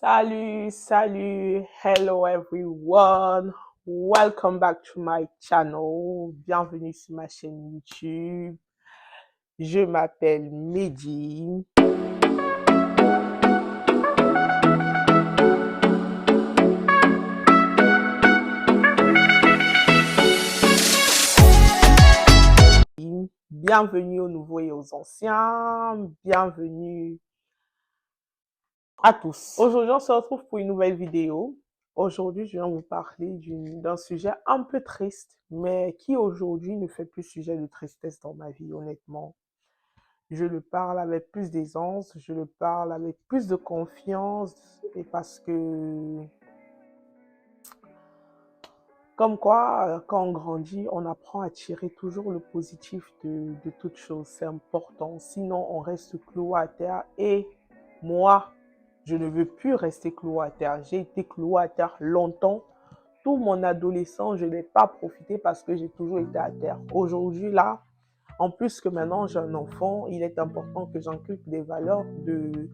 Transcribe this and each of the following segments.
Salut, hello everyone. Welcome back to my channel. Bienvenue sur ma chaîne YouTube. Je m'appelle Mehdi. Bienvenue aux nouveaux et aux anciens. Bienvenue à tous. Aujourd'hui, on se retrouve pour une nouvelle vidéo. Aujourd'hui, je viens vous parler d'un sujet un peu triste, mais qui aujourd'hui ne fait plus sujet de tristesse dans ma vie, honnêtement. Je le parle avec plus d'aisance, je le parle avec plus de confiance, et parce que, comme quoi, quand on grandit, on apprend à tirer toujours le positif de toute chose. C'est important, sinon on reste cloué à terre. Et moi, je ne veux plus rester cloué à terre. J'ai été cloué à terre longtemps. Tout mon adolescence, je n'ai pas profité parce que j'ai toujours été à terre. Aujourd'hui, là, en plus que maintenant j'ai un enfant, il est important que j'inculque des valeurs de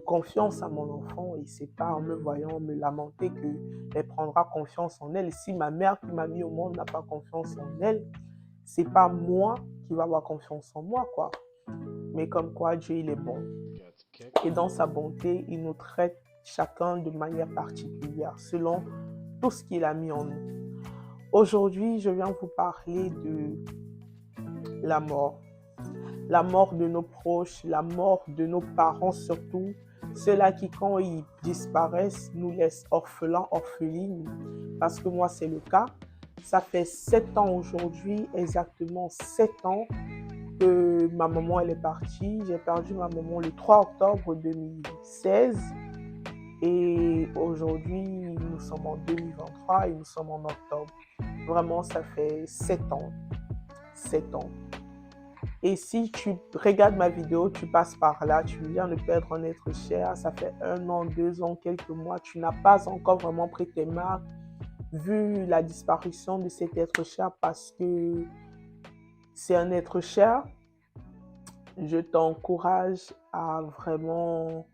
confiance à mon enfant. Et c'est pas en me voyant me lamenter qu'elle prendra confiance en elle. Si ma mère qui m'a mis au monde n'a pas confiance en elle, c'est pas moi qui va avoir confiance en moi, quoi. Mais comme quoi, Dieu, il est bon. Et dans sa bonté, il nous traite chacun de manière particulière, selon tout ce qu'il a mis en nous. Aujourd'hui, je viens vous parler de la mort. La mort de nos proches, la mort de nos parents surtout. Ceux-là qui, quand ils disparaissent, nous laissent orphelins, orphelines. Parce que moi, c'est le cas. Ça fait 7 ans aujourd'hui, exactement 7 ans, que ma maman, elle est partie. J'ai perdu ma maman le 3 octobre 2016. Et aujourd'hui, nous sommes en 2023 et nous sommes en octobre. Vraiment, ça fait 7 ans. 7 ans. Et si tu regardes ma vidéo, tu passes par là, tu viens de perdre un être cher, ça fait 1 an, 2 ans, quelques mois, tu n'as pas encore vraiment pris tes marques, vu la disparition de cet être cher, parce que c'est un être cher. Je t'encourage à vraiment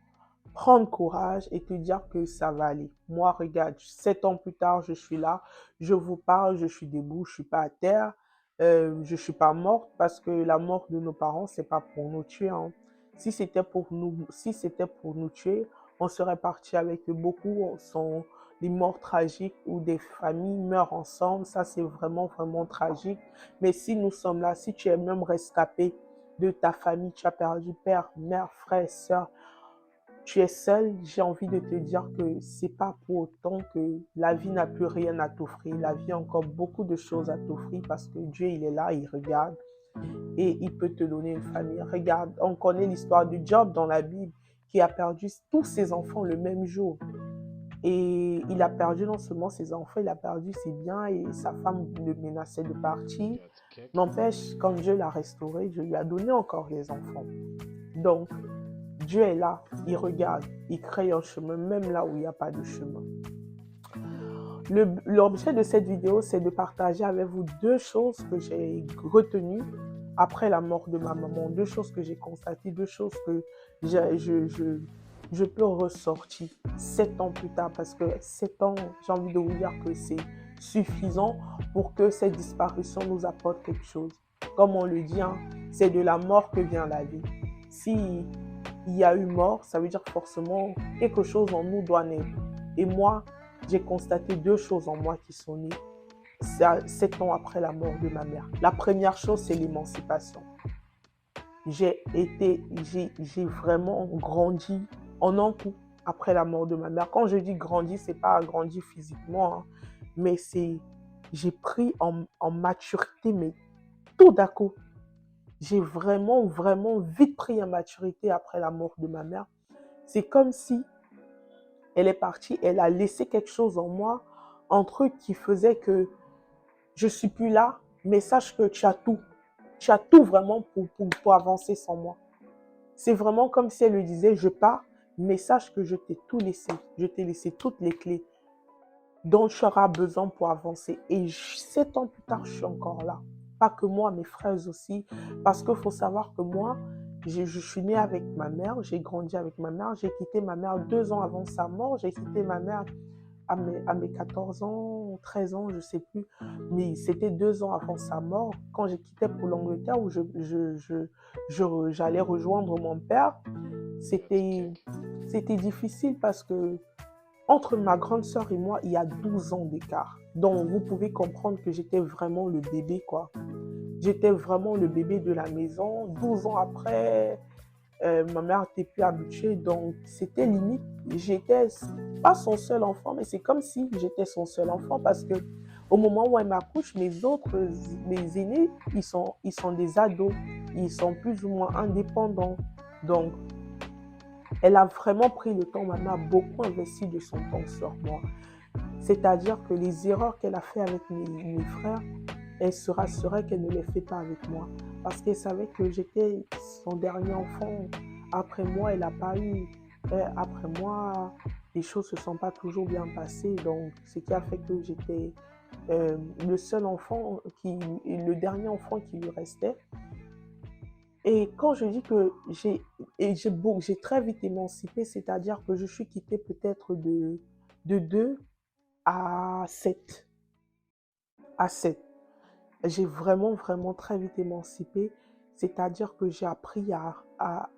prendre courage et te dire que ça va aller. Moi, regarde, 7 ans plus tard, je suis là, je vous parle, je suis debout, je ne suis pas à terre, je ne suis pas morte, parce que la mort de nos parents, ce n'est pas pour nous tuer, hein. Si c'était pour nous tuer, on serait parti avec eux. Beaucoup sont des morts tragiques où des familles meurent ensemble. Ça, c'est vraiment, vraiment tragique. Mais si nous sommes là, si tu es même rescapé de ta famille, tu as perdu père, mère, frère, soeur, tu es seul, j'ai envie de te dire que c'est pas pour autant que la vie n'a plus rien à t'offrir. La vie a encore beaucoup de choses à t'offrir, parce que Dieu, il est là, il regarde et il peut te donner une famille. Regarde, on connaît l'histoire de Job dans la Bible, qui a perdu tous ses enfants le même jour. Et il a perdu non seulement ses enfants, il a perdu ses biens, et sa femme le menaçait de partir. N'empêche, quand Dieu l'a restauré, Dieu lui a donné encore les enfants. Donc, Dieu est là, il regarde, il crée un chemin, même là où il n'y a pas de chemin. L'objet de cette vidéo, c'est de partager avec vous 2 choses que j'ai retenues après la mort de ma maman, 2 choses que j'ai constatées, 2 choses que je peux ressortir 7 ans plus tard, parce que 7 ans, j'ai envie de vous dire que c'est suffisant pour que cette disparition nous apporte quelque chose. Comme on le dit, hein, c'est de la mort que vient la vie. Si il y a eu mort, ça veut dire forcément quelque chose en nous doit naître. Et moi, j'ai constaté 2 choses en moi qui sont nées 7 ans après la mort de ma mère. La première chose, c'est l'émancipation. J'ai vraiment grandi en un coup après la mort de ma mère. Quand je dis grandi, c'est pas grandi physiquement, hein, mais j'ai pris en maturité, mais tout d'un coup. J'ai vraiment, vraiment vite pris en maturité après la mort de ma mère. C'est comme si elle est partie, elle a laissé quelque chose en moi, un truc qui faisait que je ne suis plus là, mais sache que tu as tout. Tu as tout vraiment pour avancer sans moi. C'est vraiment comme si elle lui disait, je pars, mais sache que je t'ai tout laissé. Je t'ai laissé toutes les clés dont tu auras besoin pour avancer. Et 7 ans plus tard, je suis encore là. Pas que moi, mes frères aussi. Parce qu'il faut savoir que moi, Je suis née avec ma mère, j'ai grandi avec ma mère, j'ai quitté ma mère 2 ans avant sa mort, j'ai quitté ma mère à mes 14 ans, 13 ans, je ne sais plus, mais c'était 2 ans avant sa mort, quand j'ai quitté pour l'Angleterre, où j'allais rejoindre mon père. C'était, c'était difficile parce que entre ma grande sœur et moi, il y a 12 ans d'écart. Donc, vous pouvez comprendre que j'étais vraiment le bébé, quoi. J'étais vraiment le bébé de la maison. 12 ans après, ma mère n'était plus habituée, donc c'était limite. J'étais pas son seul enfant, mais c'est comme si j'étais son seul enfant parce que au moment où elle m'accouche, mes aînés, ils sont des ados, ils sont plus ou moins indépendants. Donc, elle a vraiment pris le temps, ma mère a beaucoup investi de son temps sur moi. C'est-à-dire que les erreurs qu'elle a fait avec mes frères, elle se rassurait qu'elle ne les fait pas avec moi. Parce qu'elle savait que j'étais son dernier enfant. Après moi, elle n'a pas eu. Après moi, les choses ne se sont pas toujours bien passées. Donc, ce qui a fait que j'étais le seul enfant, le dernier enfant qui lui restait. Et quand je dis que j'ai très vite émancipé, c'est-à-dire que je suis quittée peut-être de 2 à 7. À 7. J'ai vraiment, vraiment très vite émancipé. C'est-à-dire que j'ai appris à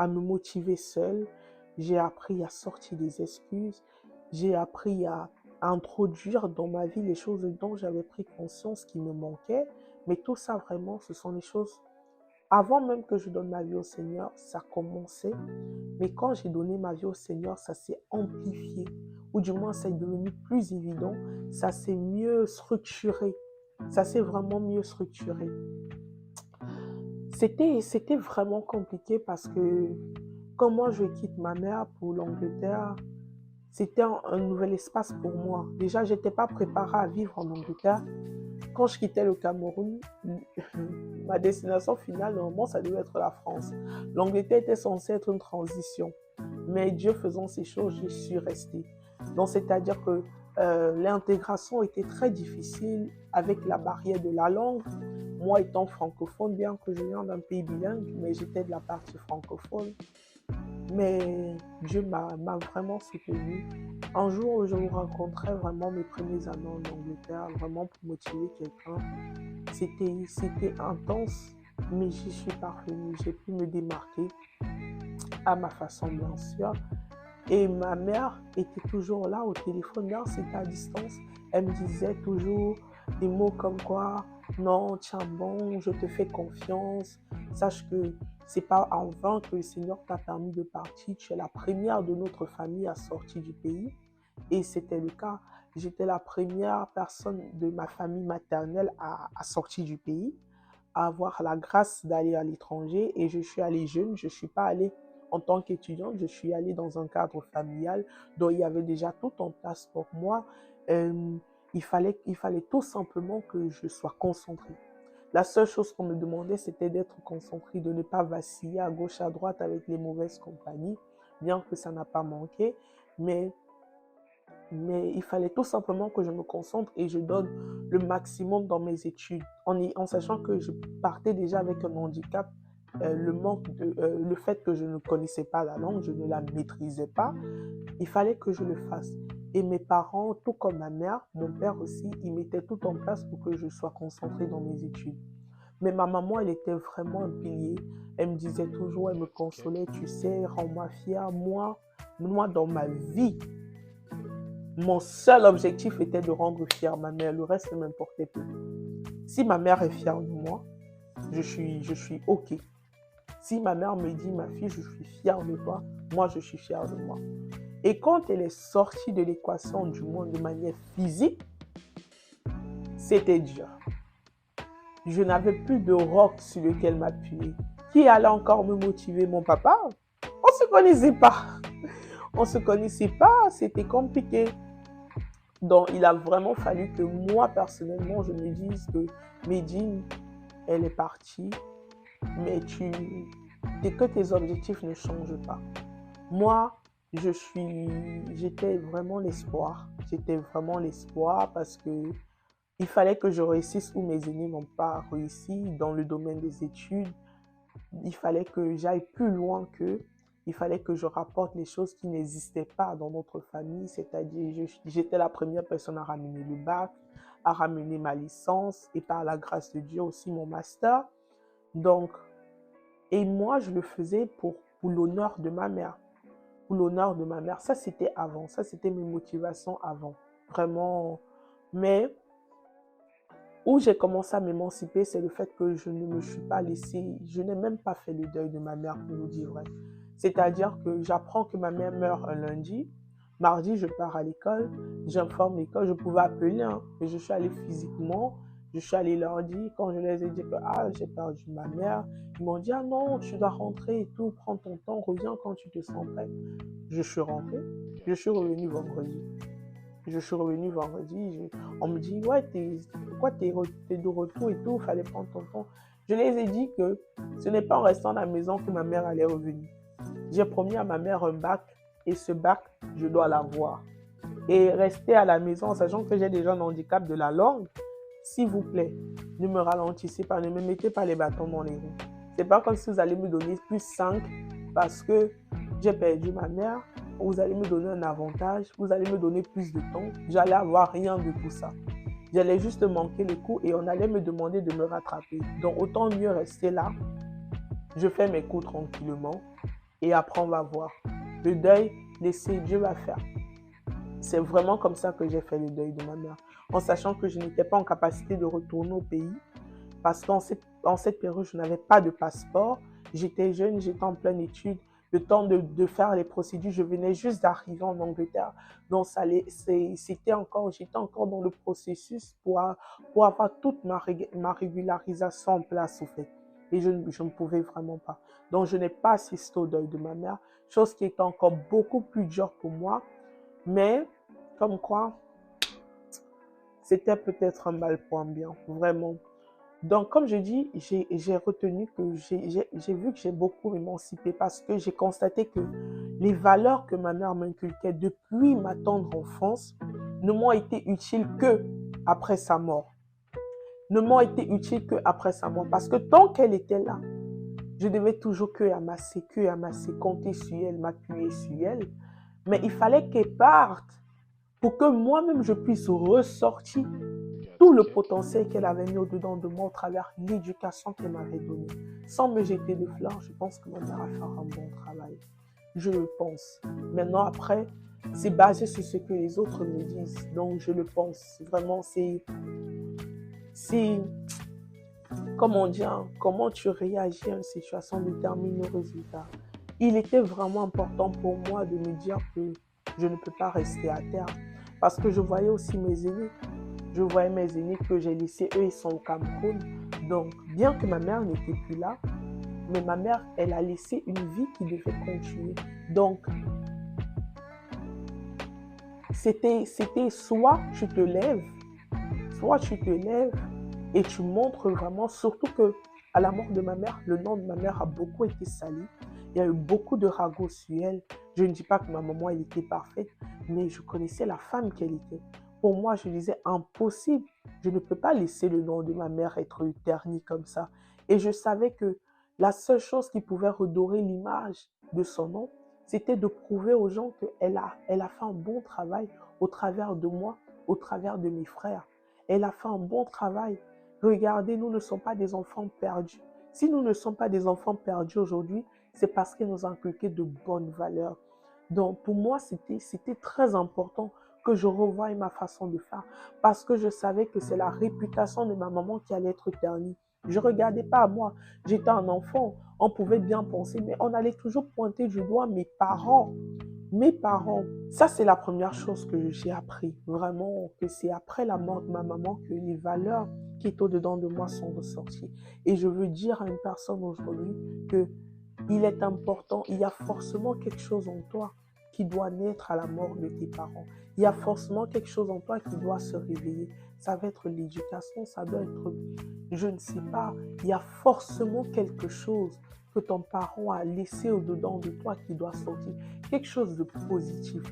me motiver seule. J'ai appris à sortir des excuses. J'ai appris à introduire dans ma vie les choses dont j'avais pris conscience qui me manquaient. Mais tout ça, vraiment, ce sont les choses. Avant même que je donne ma vie au Seigneur, ça commençait. Mais quand j'ai donné ma vie au Seigneur, ça s'est amplifié. Ou du moins, ça est devenu plus évident. Ça s'est mieux structuré. Ça s'est vraiment mieux structuré. C'était vraiment compliqué parce que quand moi je quitte ma mère pour l'Angleterre, c'était un nouvel espace pour moi. Déjà, je n'étais pas préparée à vivre en Angleterre. Quand je quittais le Cameroun, ma destination finale, normalement, ça devait être la France. L'Angleterre était censée être une transition. Mais Dieu faisant ces choses, je suis restée. Donc, c'est-à-dire que l'intégration était très difficile avec la barrière de la langue. Moi, étant francophone, bien que je viens d'un pays bilingue, mais j'étais de la partie francophone. Mais Dieu m'a vraiment soutenue. Un jour où je vous rencontrais vraiment mes premiers années en Angleterre, vraiment pour motiver quelqu'un, c'était intense, mais j'y suis parvenue. J'ai pu me démarquer à ma façon, bien sûr. Et ma mère était toujours là au téléphone, là, c'était à distance. Elle me disait toujours des mots comme quoi, non, tiens bon, je te fais confiance. Sache que c'est pas en vain que le Seigneur t'a permis de partir. Tu es la première de notre famille à sortir du pays. Et c'était le cas. J'étais la première personne de ma famille maternelle à sortir du pays, à avoir la grâce d'aller à l'étranger. Et je suis allée jeune, je ne suis pas allée en tant qu'étudiante, je suis allée dans un cadre familial dont il y avait déjà tout en place pour moi. Il fallait tout simplement que je sois concentrée. La seule chose qu'on me demandait, c'était d'être concentrée, de ne pas vaciller à gauche, à droite avec les mauvaises compagnies, bien que ça n'a pas manqué. Mais il fallait tout simplement que je me concentre et je donne le maximum dans mes études, en sachant que je partais déjà avec un handicap, le fait que je ne connaissais pas la langue, je ne la maîtrisais pas, il fallait que je le fasse. Et mes parents, tout comme ma mère, mon père aussi, ils mettaient tout en place pour que je sois concentrée dans mes études. Mais ma maman, elle était vraiment un pilier. Elle me disait toujours, elle me consolait, tu sais, rends-moi fière. Moi, dans ma vie, mon seul objectif était de rendre fière ma mère. Le reste ne m'importait peu. Si ma mère est fière de moi, je suis OK. Si ma mère me dit, ma fille, je suis fière de toi, moi, je suis fière de moi. Et quand elle est sortie de l'équation du monde de manière physique, c'était dur. Je n'avais plus de roc sur lequel m'appuyer. Qui allait encore me motiver? Mon papa? On ne se connaissait pas. On ne se connaissait pas, c'était compliqué. Donc, il a vraiment fallu que moi, personnellement, je me dise que Médine, elle est partie, mais que tes objectifs ne changent pas. Moi, j'étais vraiment l'espoir. J'étais vraiment l'espoir parce que il fallait que je réussisse où mes aînés n'ont pas réussi dans le domaine des études. il fallait que j'aille plus loin qu'eux. Il fallait que je rapporte les choses qui n'existaient pas dans notre famille, c'est-à-dire j'étais la première personne à ramener le bac, à ramener ma licence et par la grâce de Dieu aussi mon master. Donc, et moi, je le faisais pour l'honneur de ma mère. Pour l'honneur de ma mère. Ça, c'était avant. Ça, c'était mes motivations avant. Vraiment. Mais où j'ai commencé à m'émanciper, c'est le fait que je ne me suis pas laissée, je n'ai même pas fait le deuil de ma mère, pour vous dire vrai. C'est-à-dire que j'apprends que ma mère meurt un lundi, mardi, je pars à l'école, j'informe l'école, je pouvais appeler, hein, mais je suis allée physiquement, je suis allée leur dire, quand je les ai dit que j'ai perdu ma mère, ils m'ont dit, ah non, tu dois rentrer et tout, prends ton temps, reviens quand tu te sens prêt. Je suis rentrée, je suis revenue vendredi. Je suis revenue vendredi, on me dit, ouais, pourquoi t'es de retour et tout, il fallait prendre ton temps. Je les ai dit que ce n'est pas en restant à la maison que ma mère allait revenir. J'ai promis à ma mère un bac et ce bac, je dois l'avoir. Et rester à la maison, sachant que j'ai déjà un handicap de la langue, s'il vous plaît, ne me ralentissez pas, ne me mettez pas les bâtons dans les roues. C'est pas comme si vous allez me donner plus 5 parce que j'ai perdu ma mère. Vous allez me donner un avantage, vous allez me donner plus de temps. J'allais avoir rien de tout ça. J'allais juste manquer le coup et on allait me demander de me rattraper. Donc autant mieux rester là. Je fais mes coups tranquillement et après on va voir. Le deuil, laissez Dieu va faire. C'est vraiment comme ça que j'ai fait le deuil de ma mère, en sachant que je n'étais pas en capacité de retourner au pays parce qu'en cette période, je n'avais pas de passeport. J'étais jeune, j'étais en pleine étude. Le temps de faire les procédures, je venais juste d'arriver en Angleterre. Donc, j'étais encore dans le processus pour avoir toute ma régularisation en place, au fait. Et je ne pouvais vraiment pas. Donc, je n'ai pas assisté au deuil de ma mère, chose qui était encore beaucoup plus dure pour moi. Mais, comme quoi, c'était peut-être un mal pour un bien, vraiment. Donc, comme je dis, j'ai retenu que j'ai vu que j'ai beaucoup émancipé parce que j'ai constaté que les valeurs que ma mère m'inculquait depuis ma tendre enfance ne m'ont été utiles que après sa mort. Ne m'ont été utiles que après sa mort. Parce que tant qu'elle était là, je devais toujours que amasser, compter sur elle, m'appuyer sur elle. Mais il fallait qu'elle parte pour que moi-même je puisse ressortir tout le potentiel qu'elle avait mis au-dedans de moi au travers de l'éducation qu'elle m'avait donnée. Sans me jeter de fleurs, je pense que ma mère a fait un bon travail. Je le pense. Maintenant, après, c'est basé sur ce que les autres me disent. Donc, je le pense. Vraiment, c'est comment dire, comment tu réagis à une situation détermine le résultat. Il était vraiment important pour moi de me dire que je ne peux pas rester à terre. Parce que je voyais aussi mes aînés. Je voyais mes aînés que j'ai laissés, eux, ils sont au Cameroun. Donc, bien que ma mère n'était plus là, mais ma mère, elle a laissé une vie qui devait continuer. Donc, c'était soit tu te lèves et tu montres vraiment, surtout que à la mort de ma mère, le nom de ma mère a beaucoup été sali. Il y a eu beaucoup de ragots sur elle. Je ne dis pas que ma maman, elle était parfaite, mais je connaissais la femme qu'elle était. Pour moi, je disais impossible. Je ne peux pas laisser le nom de ma mère être terni comme ça. Et je savais que la seule chose qui pouvait redorer l'image de son nom, c'était de prouver aux gens qu'elle a fait un bon travail au travers de moi, au travers de mes frères. Elle a fait un bon travail. Regardez, nous ne sommes pas des enfants perdus. Si nous ne sommes pas des enfants perdus aujourd'hui, c'est parce qu'elle nous a inculqué de bonnes valeurs. Donc, pour moi, c'était très important que je revoie ma façon de faire parce que je savais que c'est la réputation de ma maman qui allait être ternie. Je ne regardais pas à moi. J'étais un enfant. On pouvait bien penser, mais on allait toujours pointer du doigt mes parents. Mes parents, ça c'est la première chose que j'ai appris, vraiment, que c'est après la mort de ma maman que les valeurs qui étaient au-dedans de moi sont ressorties. Et je veux dire à une personne aujourd'hui que il est important, il y a forcément quelque chose en toi qui doit naître à la mort de tes parents. Il y a forcément quelque chose en toi qui doit se réveiller. Ça va être l'éducation, ça doit être, je ne sais pas, il y a forcément quelque chose que ton parent a laissé au-dedans de toi qui doit sortir. Quelque chose de positif.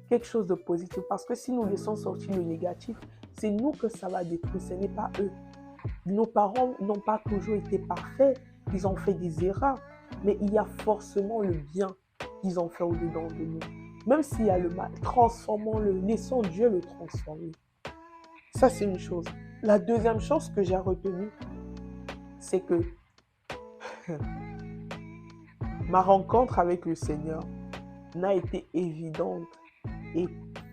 Quelque chose de positif. Parce que si nous laissons sortir le négatif, c'est nous que ça va détruire, ce n'est pas eux. Nos parents n'ont pas toujours été parfaits, ils ont fait des erreurs, mais il y a forcément le bien qu'ils ont fait au-dedans de nous. Même s'il y a le mal, transformons-le, laissons Dieu le transformer. Ça, c'est une chose. La deuxième chose que j'ai retenue, c'est que ma rencontre avec le Seigneur n'a été évidente et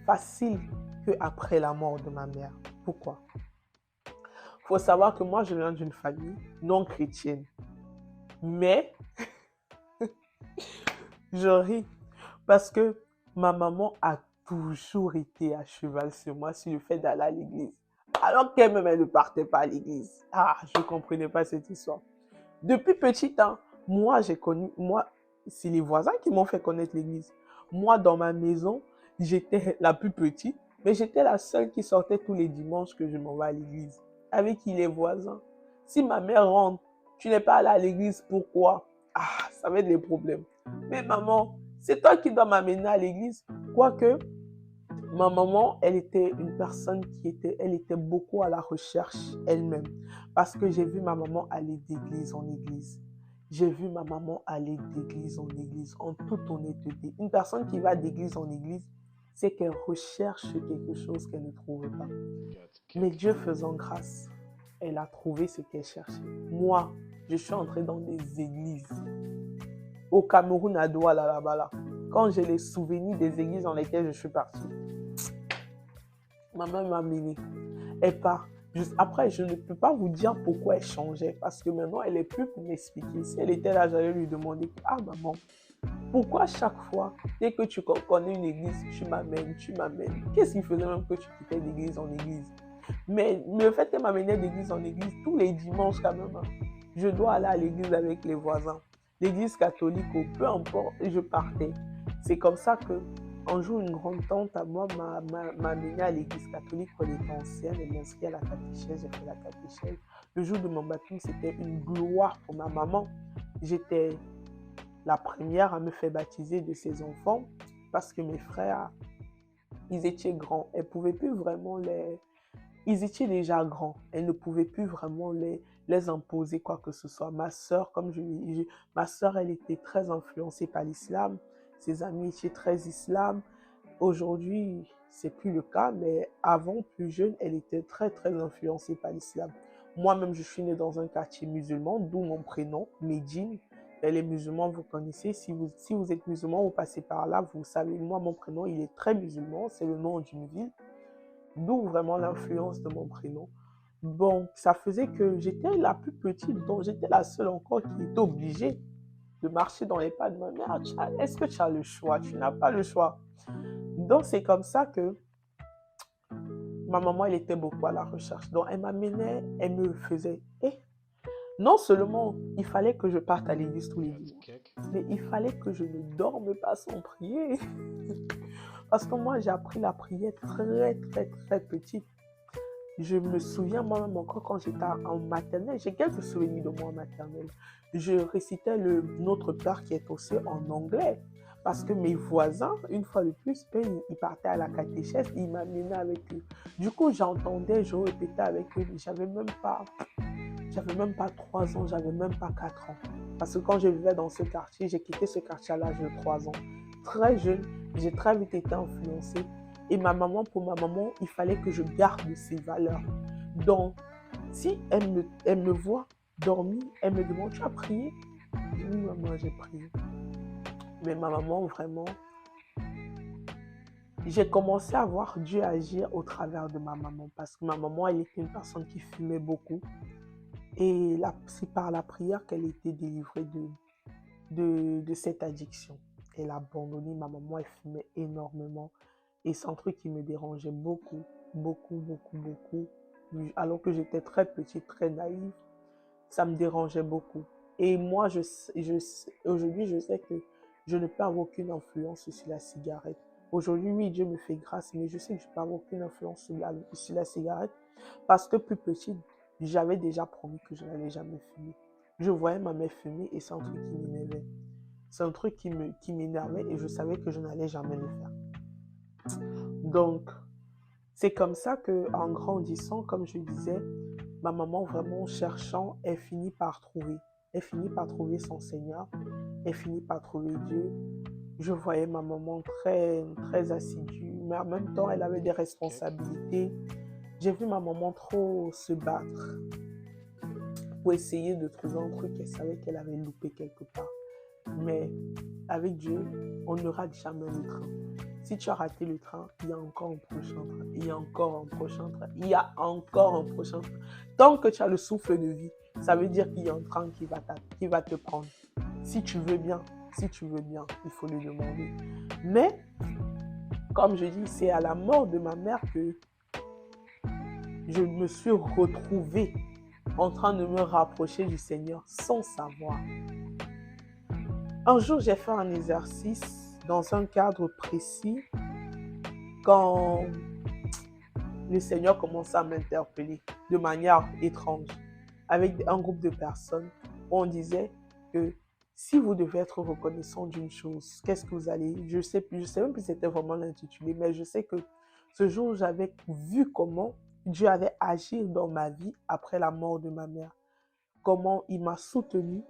facile qu'après la mort de ma mère. Pourquoi? Il faut savoir que moi, je viens d'une famille non chrétienne. Mais je ris parce que ma maman a toujours été à cheval sur moi sur le fait d'aller à l'église. Alors qu'elle-même, elle ne partait pas à l'église. Ah, je ne comprenais pas cette histoire. Depuis petit temps, c'est les voisins qui m'ont fait connaître l'église. Moi, dans ma maison, j'étais la plus petite, mais j'étais la seule qui sortait tous les dimanches que je m'en vais à l'église. Avec qui les voisins. Si ma mère rentre, tu n'es pas allé à l'église, pourquoi? Ah, ça va être des problèmes. Mais maman, c'est toi qui dois m'amener à l'église. Quoique, ma maman, elle était une personne elle était beaucoup à la recherche elle-même. Parce que j'ai vu ma maman aller d'église en église. J'ai vu ma maman aller d'église en église, en toute honnêteté. Une personne qui va d'église en église, c'est qu'elle recherche quelque chose qu'elle ne trouve pas. Mais Dieu faisant grâce, elle a trouvé ce qu'elle cherchait. Moi, je suis entrée dans des églises. Au Cameroun, à Douala, là-bas. Quand j'ai les souvenirs des églises dans lesquelles je suis partie, ma mère m'a amenée. Elle part. Juste après, je ne peux pas vous dire pourquoi elle changeait. Parce que maintenant, elle est plus pour m'expliquer. Si elle était là, j'allais lui demander, ah maman, pourquoi chaque fois, dès que tu connais une église, tu m'amènes. Qu'est-ce qui faisait même que tu quittais d'église en église? Mais le fait qu'elle m'amenait d'église en église, tous les dimanches quand même, je dois aller à l'église avec les voisins. L'église catholique, ou peu importe, je partais. C'est comme ça que un jour, une grande tante à moi m'a amenée à l'église catholique quand elle était ancienne. Elle m'a inscrit à la catéchèse, j'ai fait la catéchèse. Le jour de mon baptême, c'était une gloire pour ma maman. J'étais la première à me faire baptiser de ses enfants parce que mes frères, ils étaient grands. Elle pouvait plus vraiment Ils étaient déjà grands. Elle ne pouvait plus vraiment les imposer quoi que ce soit. Ma sœur, ma sœur, elle était très influencée par l'islam. Ses amis étaient très islam. Aujourd'hui, c'est plus le cas, mais avant, plus jeune, elle était très, très influencée par l'islam. Moi-même, je suis née dans un quartier musulman, d'où mon prénom, Medine. Et les musulmans, vous connaissez. Si vous êtes musulman, vous passez par là, vous savez, moi, mon prénom, il est très musulman. C'est le nom d'une ville. D'où vraiment l'influence de mon prénom. Bon, ça faisait que j'étais la plus petite, donc j'étais la seule encore qui était obligée de marcher dans les pas de ma mère. Est-ce que tu as le choix? Tu n'as pas le choix. Donc, c'est comme ça que ma maman, elle était beaucoup à la recherche. Donc, elle m'amenait, elle me faisait. Et non seulement il fallait que je parte à l'église tous les jours, mais il fallait que je ne dorme pas sans prier. Parce que moi, j'ai appris la prière très, très, très petite. Je me souviens moi-même encore quand j'étais en maternelle, j'ai quelques souvenirs de moi en maternelle. Je récitais le Notre Père qui est aussi en anglais. Parce que mes voisins, une fois de plus, eux, ils partaient à la catéchèse, ils m'amenaient avec eux. Du coup, j'entendais, je répétais avec eux, mais j'avais même pas 3 ans, j'avais même pas 4 ans. Parce que quand je vivais dans ce quartier, j'ai quitté ce quartier à l'âge de 3 ans. Très jeune, j'ai très vite été influencée. Et pour ma maman, il fallait que je garde ces valeurs. Donc, si elle me voit dormir, elle me demande, tu as prié? Je dis, oui, maman, j'ai prié. Mais ma maman, vraiment, j'ai commencé à voir Dieu agir au travers de ma maman. Parce que ma maman, elle était une personne qui fumait beaucoup. Et c'est par la prière qu'elle était délivrée de cette addiction. Elle a abandonné, ma maman, elle fumait énormément. Et c'est un truc qui me dérangeait beaucoup, beaucoup, beaucoup, beaucoup. Alors que j'étais très petite, très naïve, ça me dérangeait beaucoup. Et moi, aujourd'hui, je sais que je ne peux avoir aucune influence sur la cigarette. Aujourd'hui, oui, Dieu me fait grâce, mais je sais que je ne peux avoir aucune influence sur la cigarette parce que plus petite, j'avais déjà promis que je n'allais jamais fumer. Je voyais ma mère fumer et c'est un truc qui m'énervait. C'est un truc qui m'énervait et je savais que je n'allais jamais le faire. Donc, c'est comme ça qu'en grandissant, comme je disais, ma maman vraiment cherchant, elle finit par trouver. elle finit par trouver son Seigneur, elle finit par trouver Dieu. Je voyais ma maman très, très assidue, mais en même temps, elle avait des responsabilités. J'ai vu ma maman trop se battre pour essayer de trouver un truc qu'elle savait qu'elle avait loupé quelque part. Mais avec Dieu, on ne rate jamais le train. Si tu as raté le train, il y a encore un prochain train. Il y a encore un prochain train. Il y a encore un prochain train. Tant que tu as le souffle de vie, ça veut dire qu'il y a un train qui va te prendre. Si tu veux bien, il faut le demander. Mais, comme je dis, c'est à la mort de ma mère que je me suis retrouvée en train de me rapprocher du Seigneur sans savoir. Un jour, j'ai fait un exercice dans un cadre précis quand le Seigneur commençait à m'interpeller de manière étrange avec un groupe de personnes où on disait que si vous devez être reconnaissant d'une chose, qu'est-ce que vous allez... Je sais même plus si c'était vraiment l'intitulé, mais je sais que ce jour, j'avais vu comment Dieu avait agi dans ma vie après la mort de ma mère. Comment il m'a soutenu,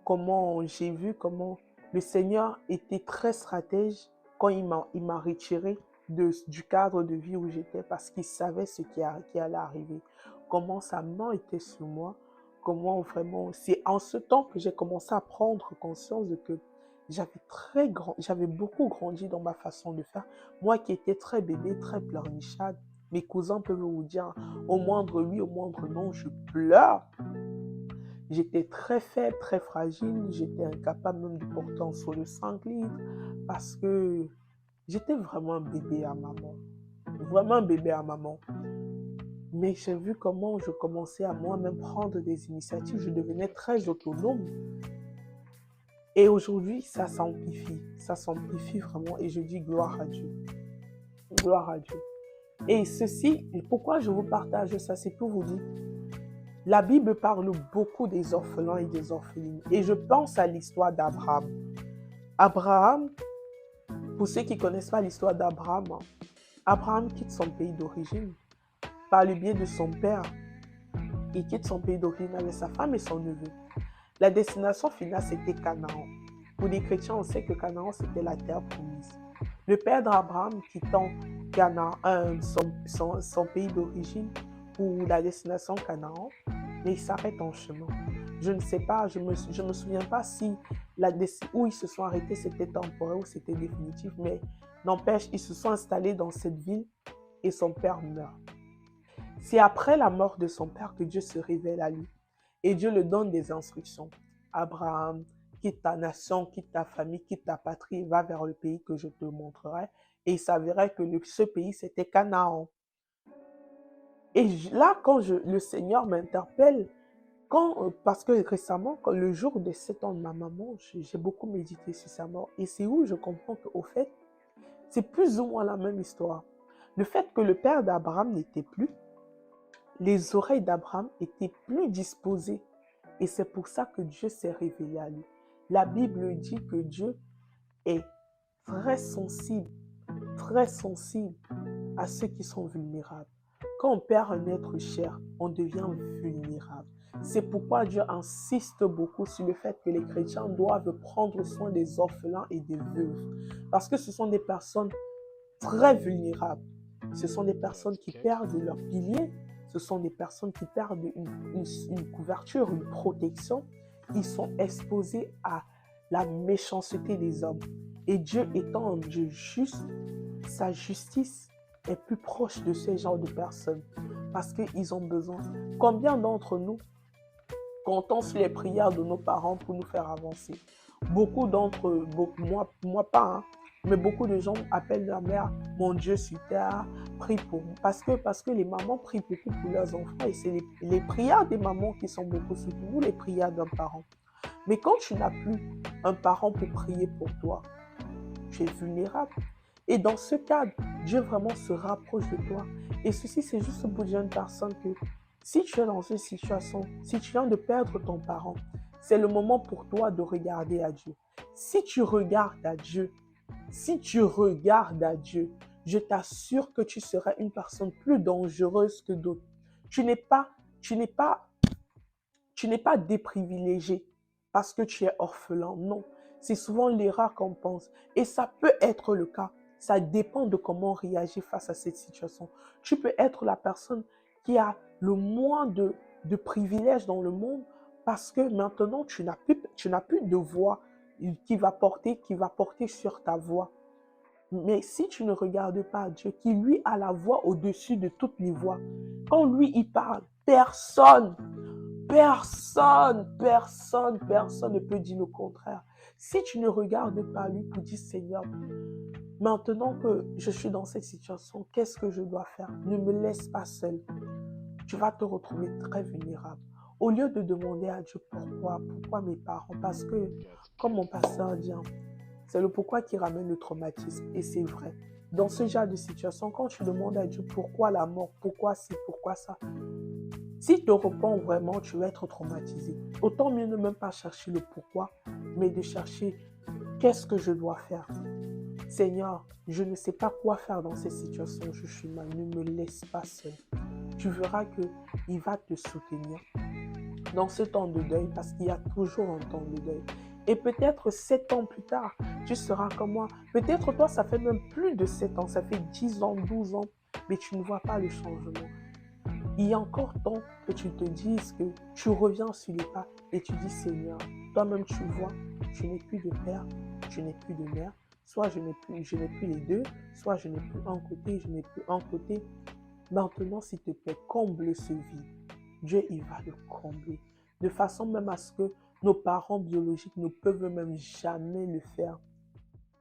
comment j'ai vu comment le Seigneur était très stratège quand il m'a retiré du cadre de vie où j'étais parce qu'il savait ce qui allait arriver. Comment sa main était sur moi, comment vraiment... C'est en ce temps que j'ai commencé à prendre conscience de que j'avais beaucoup grandi dans ma façon de faire. Moi qui étais très bébé, très pleurnichade, mes cousins peuvent vous dire, au moindre oui, au moindre non, je pleure. J'étais très faible, très fragile. J'étais incapable même de porter en dessous de 5 litres parce que j'étais vraiment un bébé à maman. Vraiment un bébé à maman. Mais j'ai vu comment je commençais à moi-même prendre des initiatives. Je devenais très autonome. Et aujourd'hui, ça s'amplifie. Ça s'amplifie vraiment. Et je dis gloire à Dieu. Gloire à Dieu. Et ceci, pourquoi je vous partage ça, c'est pour vous dire, la Bible parle beaucoup des orphelins et des orphelines. Et je pense à l'histoire d'Abraham. Abraham, pour ceux qui ne connaissent pas l'histoire d'Abraham, Abraham quitte son pays d'origine par le biais de son père. Il quitte son pays d'origine avec sa femme et son neveu. La destination finale, c'était Canaan. Pour les chrétiens, on sait que Canaan, c'était la terre promise. Le père d'Abraham quittant Canaan, son pays d'origine pour la destination Canaan, mais il s'arrête en chemin. Je ne sais pas, je me souviens pas si où ils se sont arrêtés, c'était temporaire ou c'était définitif, mais n'empêche, ils se sont installés dans cette ville et son père meurt. C'est après la mort de son père que Dieu se révèle à lui et Dieu lui donne des instructions. Abraham, quitte ta nation, quitte ta famille, quitte ta patrie, va vers le pays que je te montrerai. Et il s'avérait que ce pays, c'était Canaan. Et là, quand le Seigneur m'interpelle, parce que récemment, le jour des 7 ans de ma maman, j'ai beaucoup médité sur sa mort. Et c'est où je comprends qu'au fait, c'est plus ou moins la même histoire. Le fait que le père d'Abraham n'était plus, les oreilles d'Abraham étaient plus disposées. Et c'est pour ça que Dieu s'est révélé à lui. La Bible dit que Dieu est très sensible à ceux qui sont vulnérables. Quand on perd un être cher, on devient vulnérable. C'est pourquoi Dieu insiste beaucoup sur le fait que les chrétiens doivent prendre soin des orphelins et des veuves. Parce que ce sont des personnes très vulnérables. Ce sont des personnes qui perdent leur pilier. Ce sont des personnes qui perdent une couverture, une protection. Ils sont exposés à la méchanceté des hommes. Et Dieu étant un Dieu juste, sa justice est plus proche de ce genre de personnes parce qu'ils ont besoin. Combien d'entre nous comptons sur les prières de nos parents pour nous faire avancer? Beaucoup d'entre eux, moi pas, hein, mais beaucoup de gens appellent leur mère mon Dieu sur terre, prie pour nous. Parce que les mamans prient beaucoup pour leurs enfants et c'est les prières des mamans qui sont beaucoup soutenues ou les prières d'un parent. Mais quand tu n'as plus un parent pour prier pour toi, tu es vulnérable. Et dans ce cadre, Dieu vraiment se rapproche de toi. Et ceci, c'est juste pour dire à une personne que si tu es dans une situation, si tu viens de perdre ton parent, c'est le moment pour toi de regarder à Dieu. Si tu regardes à Dieu, je t'assure que tu seras une personne plus dangereuse que d'autres. Tu n'es pas déprivilégié. parce que tu es orphelin. Non, c'est souvent l'erreur qu'on pense. Et ça peut être le cas. Ça dépend de comment on réagit face à cette situation. Tu peux être la personne qui a le moins de privilèges dans le monde parce que maintenant, tu n'as plus de voix qui va porter sur ta voix. Mais si tu ne regardes pas Dieu, qui lui a la voix au-dessus de toutes les voix, quand lui il parle, personne ne peut dire le contraire. Si tu ne regardes pas lui pour dire Seigneur, maintenant que je suis dans cette situation, qu'est-ce que je dois faire? Ne me laisse pas seul. Tu vas te retrouver très vulnérable. Au lieu de demander à Dieu pourquoi mes parents? Parce que, comme mon pasteur dit, c'est le pourquoi qui ramène le traumatisme. Et c'est vrai. Dans ce genre de situation, quand tu demandes à Dieu pourquoi la mort, pourquoi ci, pourquoi ça, si tu réponds vraiment, tu vas être traumatisé. Autant mieux ne même pas chercher le pourquoi, mais de chercher qu'est-ce que je dois faire. Seigneur, je ne sais pas quoi faire dans cette situation, je suis mal, ne me laisse pas seul. Tu verras qu'il va te soutenir dans ce temps de deuil, parce qu'il y a toujours un temps de deuil. Et peut-être 7 ans plus tard, tu seras comme moi. Peut-être toi, ça fait même plus de 7 ans, ça fait 10 ans, 12 ans, mais tu ne vois pas le changement. Il y a encore temps que tu te dises que tu reviens sur les pas et tu dis Seigneur, toi-même tu vois, je n'ai plus de père, je n'ai plus de mère, soit je n'ai plus les deux, soit je n'ai plus un côté, je n'ai plus un côté. Maintenant, s'il te plaît, comble ce vide. Dieu, il va le combler. De façon même à ce que nos parents biologiques ne peuvent même jamais le faire.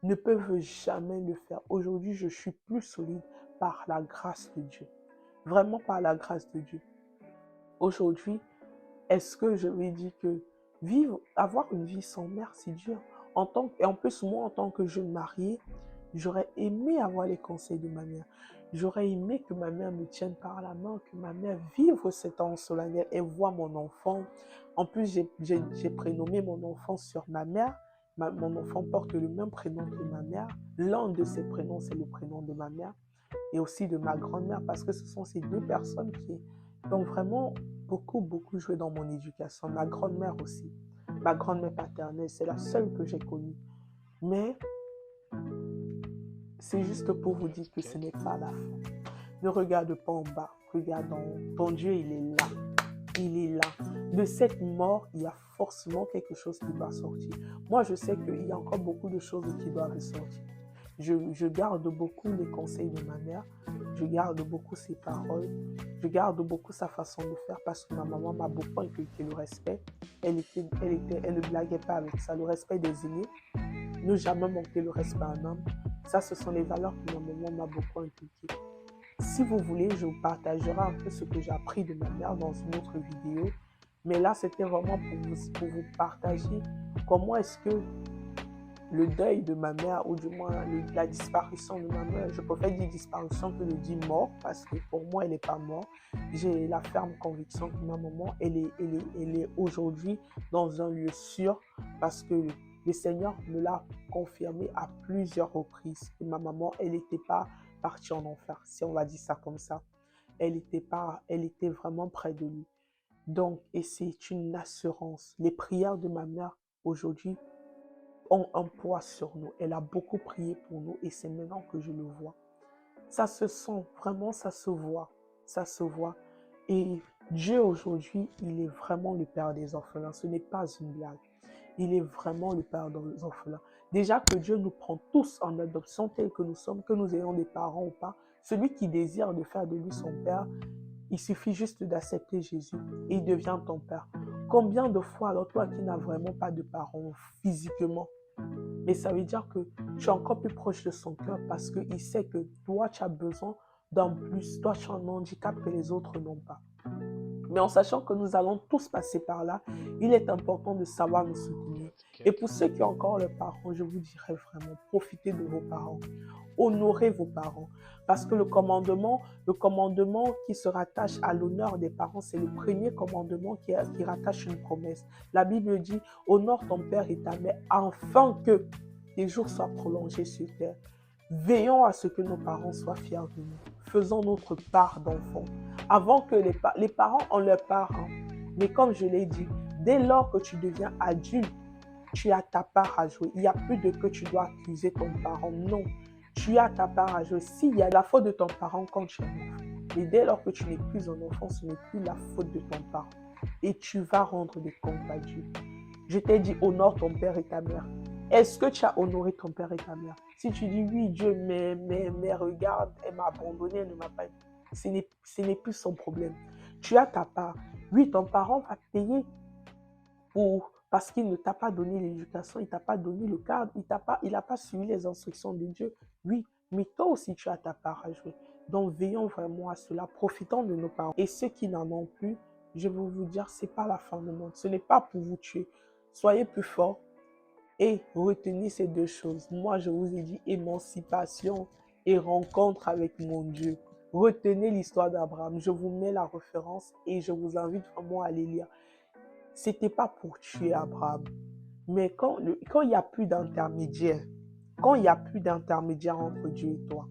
Ne peuvent jamais le faire. Aujourd'hui, je suis plus solide par la grâce de Dieu. Vraiment par la grâce de Dieu. Aujourd'hui, est-ce que je vais dire que avoir une vie sans mère, c'est dur. Et en plus, moi, en tant que jeune mariée, j'aurais aimé avoir les conseils de ma mère. J'aurais aimé que ma mère me tienne par la main, que ma mère vive cet temps solennel et voit mon enfant. En plus, j'ai prénommé mon enfant sur ma mère. Mon enfant porte le même prénom que ma mère. L'un de ses prénoms, c'est le prénom de ma mère et aussi de ma grand-mère, parce que ce sont ces deux personnes qui ont vraiment beaucoup joué dans mon éducation. Ma grand-mère aussi. Ma grand-mère paternelle, c'est la seule que j'ai connue. Mais c'est juste pour vous dire que ce n'est pas la fin. Ne regarde pas en bas, regarde en haut. Ton Dieu, il est là. Il est là. De cette mort, il y a forcément quelque chose qui va sortir. Moi, je sais qu'il y a encore beaucoup de choses qui doivent sortir. Je garde beaucoup les conseils de ma mère. Je garde beaucoup ses paroles. Je garde beaucoup sa façon de faire parce que ma maman m'a beaucoup inculqué le respect. Elle ne blaguait pas avec ça. Le respect des aînés. Ne jamais manquer le respect à un homme. Ça, ce sont les valeurs que ma maman m'a beaucoup inculquées. Si vous voulez, je vous partagerai un peu ce que j'ai appris de ma mère dans une autre vidéo. Mais là, c'était vraiment pour vous partager comment est-ce que le deuil de ma mère, ou du moins la disparition de ma mère, je préfère dire disparition que de dire mort, parce que pour moi, elle n'est pas morte. J'ai la ferme conviction que ma maman, elle est aujourd'hui dans un lieu sûr, parce que le Seigneur me l'a confirmé à plusieurs reprises. Que ma maman, elle n'était pas partie en enfer, si on va dire ça comme ça. Elle était vraiment près de lui. Donc, et c'est une assurance. Les prières de ma mère aujourd'hui ont un poids sur nous. Elle a beaucoup prié pour nous et c'est maintenant que je le vois. Ça se sent, vraiment, ça se voit. Ça se voit. Et Dieu aujourd'hui, il est vraiment le Père des orphelins. Ce n'est pas une blague. Il est vraiment le Père des orphelins. Déjà que Dieu nous prend tous en adoption tels que nous sommes, que nous ayons des parents ou pas. Celui qui désire de faire de lui son Père, il suffit juste d'accepter Jésus et il devient ton Père. Combien de fois, alors toi qui n'as vraiment pas de parents physiquement, mais ça veut dire que tu es encore plus proche de son cœur parce qu'il sait que toi, tu as besoin d'un plus. Toi, tu as un handicap que les autres n'ont pas. Mais en sachant que nous allons tous passer par là, il est important de savoir nous soutenir. Et pour ceux qui ont encore leurs parents, je vous dirais vraiment, profitez de vos parents. Honorez vos parents. Parce que le commandement qui se rattache à l'honneur des parents, c'est le premier commandement qui rattache une promesse. La Bible dit, honore ton père et ta mère afin que tes jours soient prolongés sur terre. Veillons à ce que nos parents soient fiers de nous. Faisons notre part d'enfant. Avant que les parents ont leur part, mais comme je l'ai dit, dès lors que tu deviens adulte, tu as ta part à jouer. Il n'y a plus de que tu dois accuser ton parent. Non, tu as ta part à jouer. S'il y a la faute de ton parent quand tu es un enfant, mais dès lors que tu n'es plus un enfant, ce n'est plus la faute de ton parent. Et tu vas rendre des comptes à Dieu. Je t'ai dit, honore ton père et ta mère. Est-ce que tu as honoré ton père et ta mère? Si tu dis oui, Dieu, mais regarde, elle m'a abandonné, elle ne m'a pas... Ce n'est plus son problème. Tu as ta part. Oui, ton parent va payer parce qu'il ne t'a pas donné l'éducation, il ne t'a pas donné le cadre, il n'a pas suivi les instructions de Dieu. Oui, mais toi aussi, tu as ta part à jouer. Donc, veillons vraiment à cela, profitons de nos parents. Et ceux qui n'en ont plus, je veux vous dire, ce n'est pas la fin du monde. Ce n'est pas pour vous tuer. Soyez plus forts et retenez ces deux choses. Moi, je vous ai dit émancipation et rencontre avec mon Dieu. Retenez l'histoire d'Abraham. Je vous mets la référence et je vous invite vraiment à les lire. Ce n'était pas pour tuer Abraham. Mais quand il n'y a plus d'intermédiaire, entre Dieu et toi,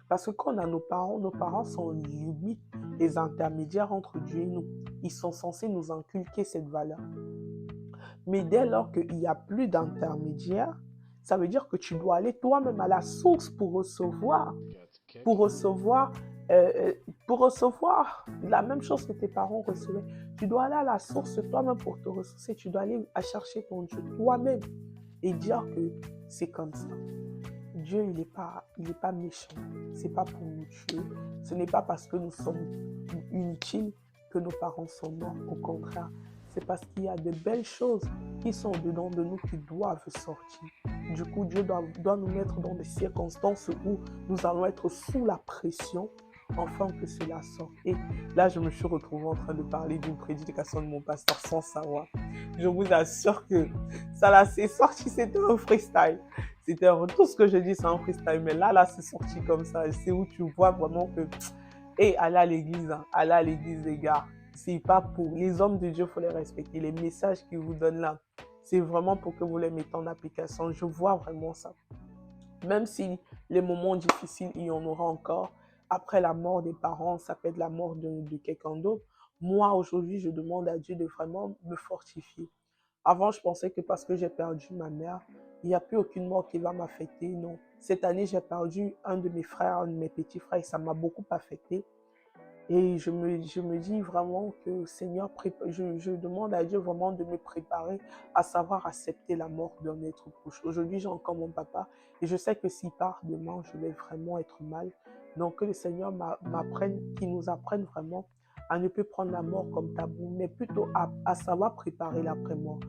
parce que quand on a nos parents sont limite les intermédiaires entre Dieu et nous. Ils sont censés nous inculquer cette valeur. Mais dès lors qu'il n'y a plus d'intermédiaire, ça veut dire que tu dois aller toi-même à la source pour recevoir la même chose que tes parents recevaient. Tu dois aller à la source toi-même pour te ressourcer. Tu dois aller à chercher ton Dieu toi-même et dire que c'est comme ça. Dieu, il n'est pas méchant. Ce n'est pas pour nous tuer. Ce n'est pas parce que nous sommes inutiles que nos parents sont morts. Au contraire, c'est parce qu'il y a de belles choses qui sont dedans de nous qui doivent sortir. Du coup, Dieu doit nous mettre dans des circonstances où nous allons être sous la pression afin que cela sorte. Et là, je me suis retrouvée en train de parler d'une prédication de mon pasteur sans savoir. Je vous assure que ça là, c'est sorti, c'était un freestyle. Tout ce que je dis, c'est un freestyle. Mais là, c'est sorti comme ça. C'est où tu vois vraiment que, allez à l'église, hein, allez à l'église, les gars. C'est pas pour les hommes de Dieu, il faut les respecter. Les messages qu'ils vous donnent là, c'est vraiment pour que vous les mettez en application. Je vois vraiment ça. Même si les moments difficiles, il y en aura encore. Après la mort des parents, ça peut être la mort de quelqu'un d'autre. Moi, aujourd'hui, je demande à Dieu de vraiment me fortifier. Avant, je pensais que parce que j'ai perdu ma mère, il n'y a plus aucune mort qui va m'affecter. Non. Cette année, j'ai perdu un de mes frères, un de mes petits frères, et ça m'a beaucoup affecté. Et je me dis vraiment que, Seigneur, je demande à Dieu vraiment de me préparer à savoir accepter la mort d'un être proche. Aujourd'hui, j'ai encore mon papa et je sais que s'il part demain, je vais vraiment être mal. Donc, que le Seigneur qu'il nous apprenne vraiment à ne plus prendre la mort comme tabou, mais plutôt à savoir préparer l'après-mort.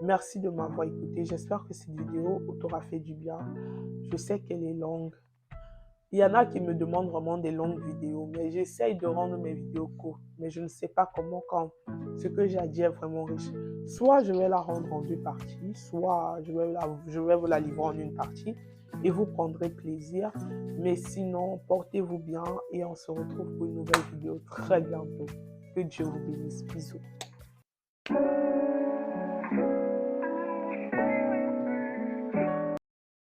Merci de m'avoir écouté. J'espère que cette vidéo t'aura fait du bien. Je sais qu'elle est longue. Il y en a qui me demandent vraiment des longues vidéos, mais j'essaye de rendre mes vidéos courtes. Mais je ne sais pas comment, quand ce que j'ai à dire est vraiment riche. Soit je vais la rendre en 2 parties, soit je vais vous la livrer en 1 partie et vous prendrez plaisir. Mais sinon, portez-vous bien et on se retrouve pour une nouvelle vidéo très bientôt. Que Dieu vous bénisse. Bisous.